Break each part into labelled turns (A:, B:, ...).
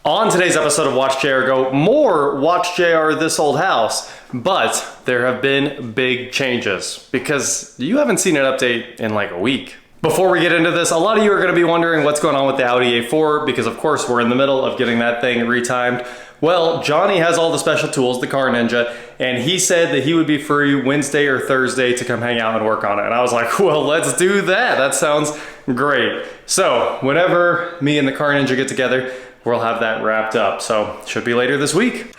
A: On today's episode of WatchJRGo, more WatchJR This Old House, but there have been big changes because you haven't seen an update in like a week. Before we get into this, a lot of you are going to be wondering what's going on with the Audi A4 because of course we're in the middle of getting that thing retimed. Well, Johnny has all the special tools, the car ninja, and he said that he would be free Wednesday or Thursday to come hang out and work on it. And I was like, well, let's do that. That sounds great. So whenever me and the car ninja get together, we'll have that wrapped up. So should be later this week.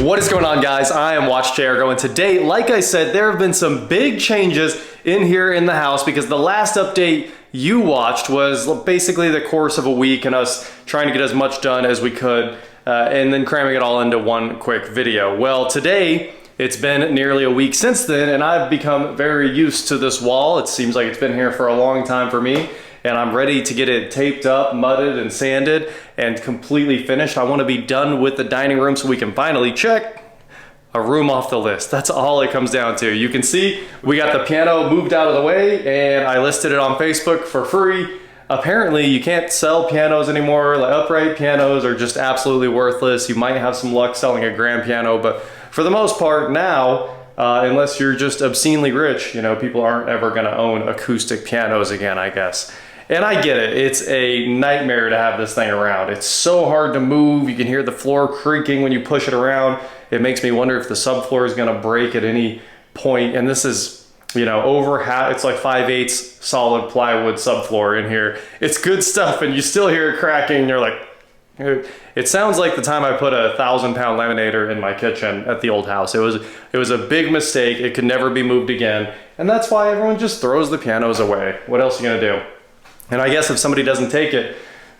A: What is going on, guys? I am WatchJRGo, and today, like I said, there have been some big changes in here in the house because the last update you watched was basically the course of a week and us trying to get as much done as we could and then cramming it all into one quick video. Well, today, it's been nearly a week since then, and I've become very used to this wall. It seems like it's been here for a long time for me, and I'm ready to get it taped up, mudded, and sanded, and completely finished. I want to be done with the dining room so we can finally check a room off the list. That's all it comes down to. You can see we got the piano moved out of the way, and I listed it on Facebook for free. Apparently, you can't sell pianos anymore. Like, upright pianos are just absolutely worthless. You might have some luck selling a grand piano, but for the most part now, unless you're just obscenely rich, you know, people aren't ever gonna own acoustic pianos again, I guess. And I get it, it's a nightmare to have this thing around. It's so hard to move. You can hear the floor creaking when you push it around. It makes me wonder if the subfloor is gonna break at any point. And this is, you know, over half, it's like 5/8 solid plywood subfloor in here. It's good stuff, and you still hear it cracking, and you're like, it sounds like the time I put a 1,000-pound laminator in my kitchen at the old house. It was a big mistake. It could never be moved again. And that's why everyone just throws the pianos away. What else are you gonna do? And I guess if somebody doesn't take it,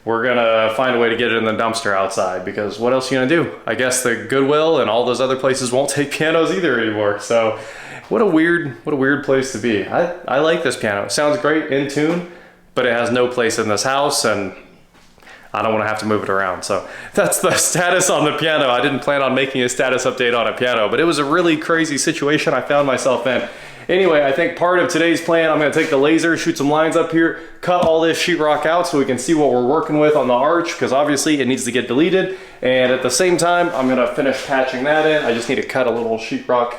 A: we're gonna find a way to get it in the dumpster outside, because what else are you gonna do? I guess the Goodwill and all those other places won't take pianos either anymore. So what a weird place to be. I like this piano. It sounds great in tune, but it has no place in this house, and I don't want to have to move it around. So that's the status on the piano. I didn't plan on making a status update on a piano, but it was a really crazy situation I found myself in. Anyway, I think part of today's plan, I'm going to take the laser, shoot some lines up here, cut all this sheetrock out so we can see what we're working with on the arch, because obviously it needs to get deleted. And at the same time, I'm going to finish patching that in. I just need to cut a little sheetrock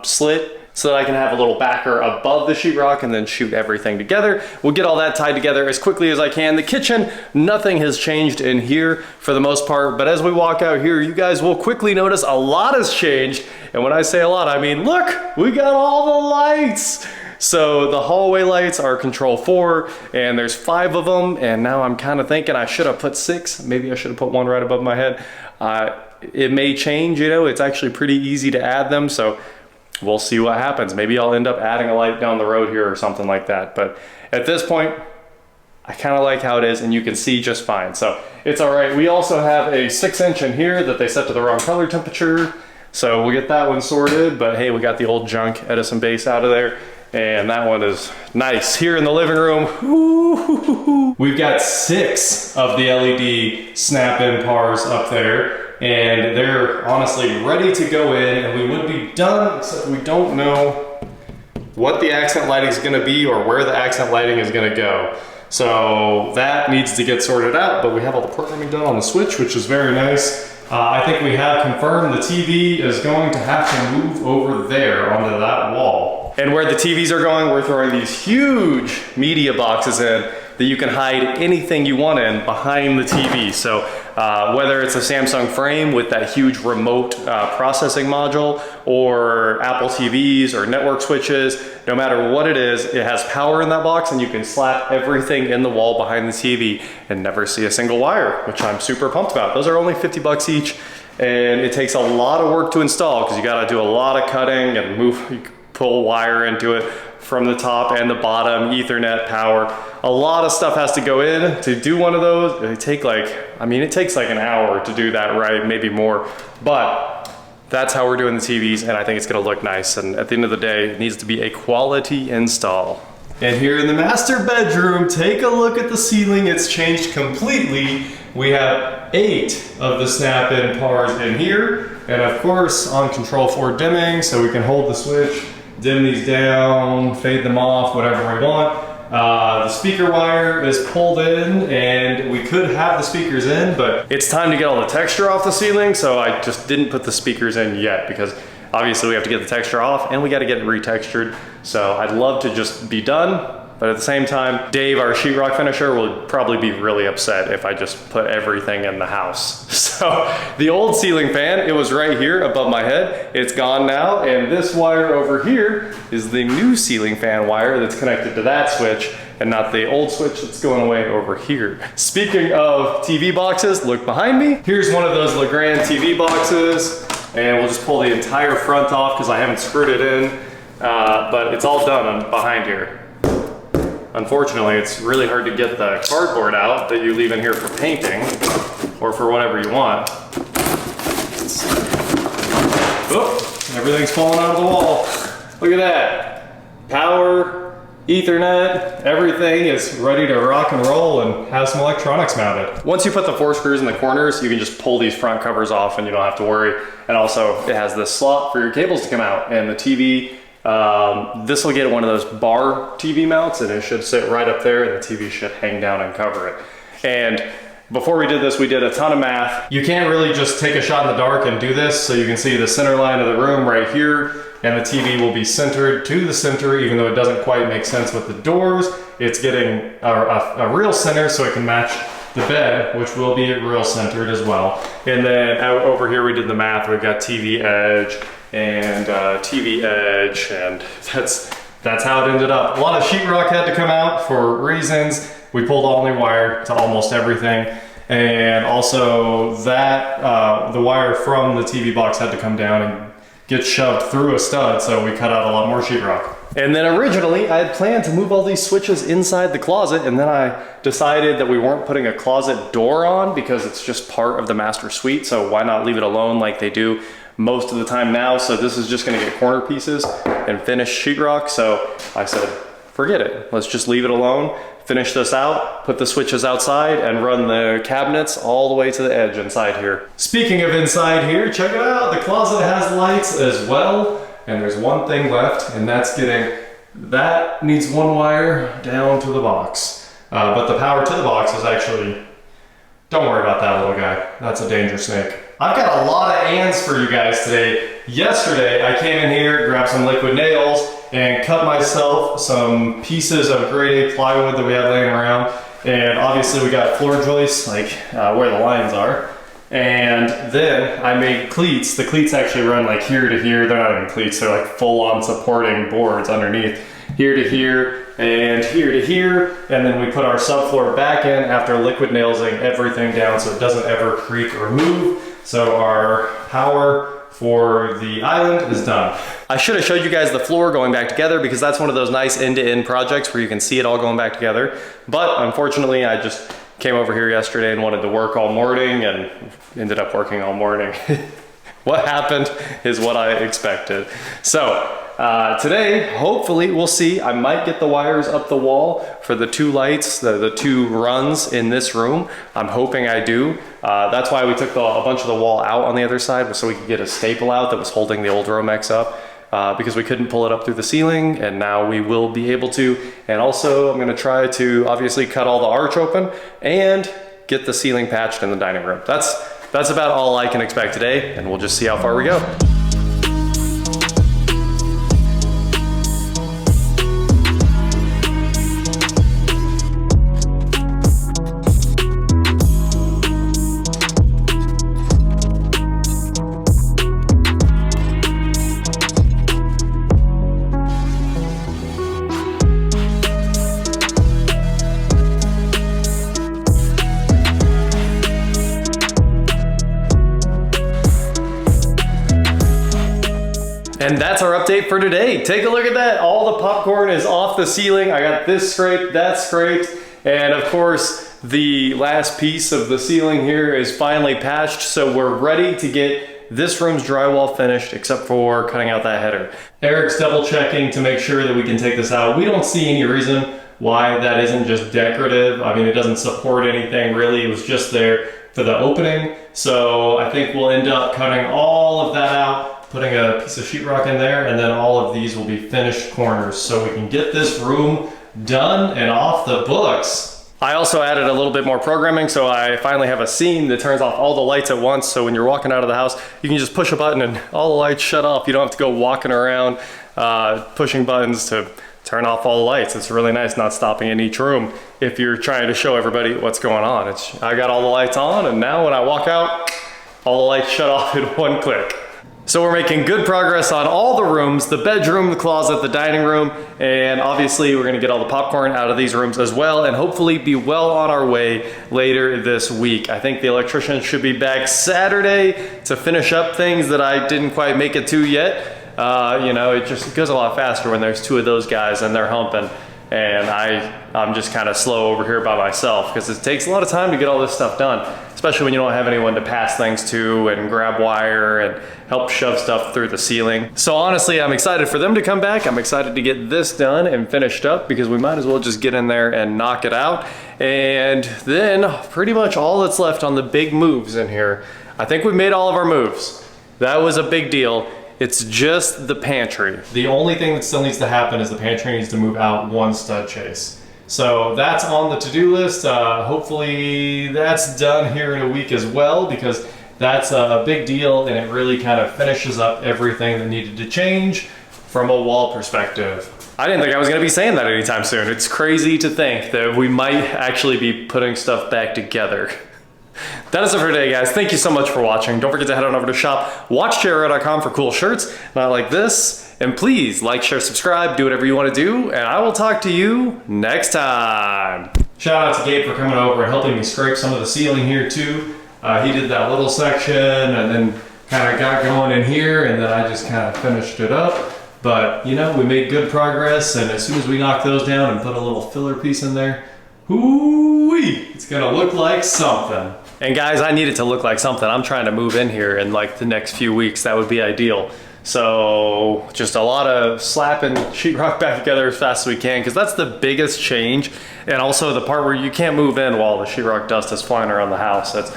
A: slit so that I can have a little backer above the sheetrock and then shoot everything together. We'll get all that tied together as quickly as I can. The kitchen, nothing has changed in here for the most part, but as we walk out here, you guys will quickly notice a lot has changed. And when I say a lot, I mean, look, we got all the lights. So the hallway lights are control 4, and there's 5 of them, and now I'm kind of thinking I should have put 6. Maybe I should have put 1 right above my head. It may change, you know, it's actually pretty easy to add them, so we'll see what happens. Maybe I'll end up adding a light down the road here or something like that. But at this point, I kind of like how it is, and you can see just fine. So it's all right. We also have a 6-inch in here that they set to the wrong color temperature. So we'll get that one sorted. But hey, we got the old junk Edison base out of there, and that one is nice. Here in the living room, we've got 6 of the LED snap-in pars up there. And they're honestly ready to go in, and we would be done, except we don't know what the accent lighting is gonna be or where the accent lighting is gonna go. So that needs to get sorted out, but we have all the programming done on the switch, which is very nice. I think we have confirmed the TV is going to have to move over there onto that wall. And where the TVs are going, we're throwing these huge media boxes in that you can hide anything you want in behind the TV. So whether it's a Samsung frame with that huge remote processing module, or Apple TVs or network switches, no matter what it is, it has power in that box, and you can slap everything in the wall behind the TV and never see a single wire, which I'm super pumped about. Those are only 50 bucks each, and it takes a lot of work to install because you gotta do a lot of cutting and pull wire into it from the top and the bottom, Ethernet power. A lot of stuff has to go in to do one of those. It takes like an hour to do that right, maybe more. But that's how we're doing the TVs, and I think it's gonna look nice. And at the end of the day, it needs to be a quality install. And here in the master bedroom, take a look at the ceiling. It's changed completely. We have 8 of the snap-in pars in here. and of course on control 4 dimming, so we can hold the switch, dim these down, fade them off, whatever we want. The speaker wire is pulled in, and we could have the speakers in, but it's time to get all the texture off the ceiling, so I just didn't put the speakers in yet because obviously we have to get the texture off and we got to get it retextured. So I'd love to just be done, but at the same time, Dave, our sheetrock finisher, will probably be really upset if I just put everything in the house. So the old ceiling fan, it was right here above my head. It's gone now, and this wire over here is the new ceiling fan wire that's connected to that switch and not the old switch that's going away over here. Speaking of TV boxes, look behind me. Here's one of those Legrand TV boxes, and we'll just pull the entire front off because I haven't screwed it in, but it's all done behind here. Unfortunately, it's really hard to get the cardboard out that you leave in here for painting or for whatever you want. Oh, everything's falling out of the wall. Look at that. Power, Ethernet, everything is ready to rock and roll and have some electronics mounted. Once you put the 4 screws in the corners, you can just pull these front covers off and you don't have to worry. And also, it has this slot for your cables to come out, and the TV. This will get one of those bar TV mounts, and it should sit right up there, and the TV should hang down and cover it. And before we did this, we did a ton of math. You can't really just take a shot in the dark and do this, so you can see the center line of the room right here, and the TV will be centered to the center, even though it doesn't quite make sense with the doors. It's getting a real center so it can match the bed, which will be real centered as well. And then over here we did the math. We've got TV edge and TV edge, and that's how it ended up. A lot of sheetrock had to come out for reasons. We pulled all new wire to almost everything, and also that the wire from the TV box had to come down and get shoved through a stud, so we cut out a lot more sheetrock. And then originally I had planned to move all these switches inside the closet, and then I decided that we weren't putting a closet door on because it's just part of the master suite, so why not leave it alone like they do most of the time now. So this is just gonna get corner pieces and finish sheetrock. So I said, forget it. Let's just leave it alone, finish this out, put the switches outside, and run the cabinets all the way to the edge inside here. Speaking of inside here, check it out. The closet has lights as well. And there's one thing left, and that needs one wire down to the box. But the power to the box is actually, don't worry about that little guy. That's a danger snake. I've got a lot of ands for you guys today. Yesterday, I came in here, grabbed some liquid nails, and cut myself some pieces of grade A plywood that we had laying around. And obviously we got floor joists, like where the lines are. And then I made cleats. The cleats actually run like here to here. They're not even cleats, they're like full-on supporting boards underneath. Here to here and here to here. And then we put our subfloor back in after liquid nailsing everything down so it doesn't ever creak or move. So our power for the island is done. I should have showed you guys the floor going back together because that's one of those nice end-to-end projects where you can see it all going back together. But unfortunately, I just came over here yesterday and wanted to work all morning and ended up working all morning. What happened is what I expected. So today, hopefully, we'll see. I might get the wires up the wall for the 2 lights, the 2 runs in this room. I'm hoping I do. That's why we took a bunch of the wall out on the other side, so we could get a staple out that was holding the old Romex up. Because we couldn't pull it up through the ceiling, and now we will be able to. And also, I'm gonna try to obviously cut all the arch open and get the ceiling patched in the dining room. That's about all I can expect today, and we'll just see how far we go. And that's our update for today. Take a look at that. All the popcorn is off the ceiling. I got this scraped, that scraped, and of course, the last piece of the ceiling here is finally patched, so we're ready to get this room's drywall finished, except for cutting out that header. Eric's double checking to make sure that we can take this out. We don't see any reason why that isn't just decorative. I mean, it doesn't support anything really. It was just there for the opening. So I think we'll end up cutting all of that out, putting a piece of sheetrock in there, and then all of these will be finished corners so we can get this room done and off the books. I also added a little bit more programming, so I finally have a scene that turns off all the lights at once, so when you're walking out of the house, you can just push a button and all the lights shut off. You don't have to go walking around pushing buttons to turn off all the lights. It's really nice not stopping in each room if you're trying to show everybody what's going on. I got all the lights on, and now when I walk out, all the lights shut off in one click. So we're making good progress on all the rooms, the bedroom, the closet, the dining room, and obviously we're gonna get all the popcorn out of these rooms as well, and hopefully be well on our way later this week. I think the electrician should be back Saturday to finish up things that I didn't quite make it to yet. You know, it just goes a lot faster when there's two of those guys and they're humping, and I'm just kind of slow over here by myself because it takes a lot of time to get all this stuff done, especially when you don't have anyone to pass things to and grab wire and help shove stuff through the ceiling. So honestly, I'm excited for them to come back. I'm excited to get this done and finished up because we might as well just get in there and knock it out. And then pretty much all that's left on the big moves in here. I think we've made all of our moves. That was a big deal. It's just the pantry. The only thing that still needs to happen is the pantry needs to move out one stud chase. So that's on the to-do list. Hopefully that's done here in a week as well, because that's a big deal and it really kind of finishes up everything that needed to change from a wall perspective. I didn't think I was gonna be saying that anytime soon. It's crazy to think that we might actually be putting stuff back together. That is it for today, guys. Thank you so much for watching. Don't forget to head on over to shop WatchJRGo.com for cool shirts, not like this. And please like, share, subscribe, do whatever you want to do, and I will talk to you next time. Shout out to Gabe for coming over and helping me scrape some of the ceiling here too. He did that little section and then kind of got going in here, and then I just kind of finished it up. But you know, we made good progress, and as soon as we knock those down and put a little filler piece in there, hoo-wee, it's gonna look like something. And guys, I need it to look like something. I'm trying to move in here in like the next few weeks. That would be ideal. So just a lot of slapping sheetrock back together as fast as we can, because that's the biggest change. And also the part where you can't move in while the sheetrock dust is flying around the house. That's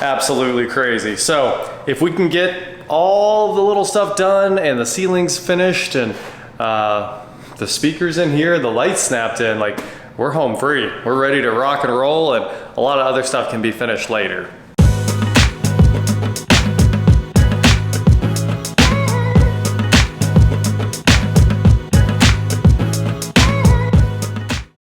A: absolutely crazy. So if we can get all the little stuff done and the ceilings finished and the speakers in here, the lights snapped in, like, we're home free. We're ready to rock and roll, and a lot of other stuff can be finished later.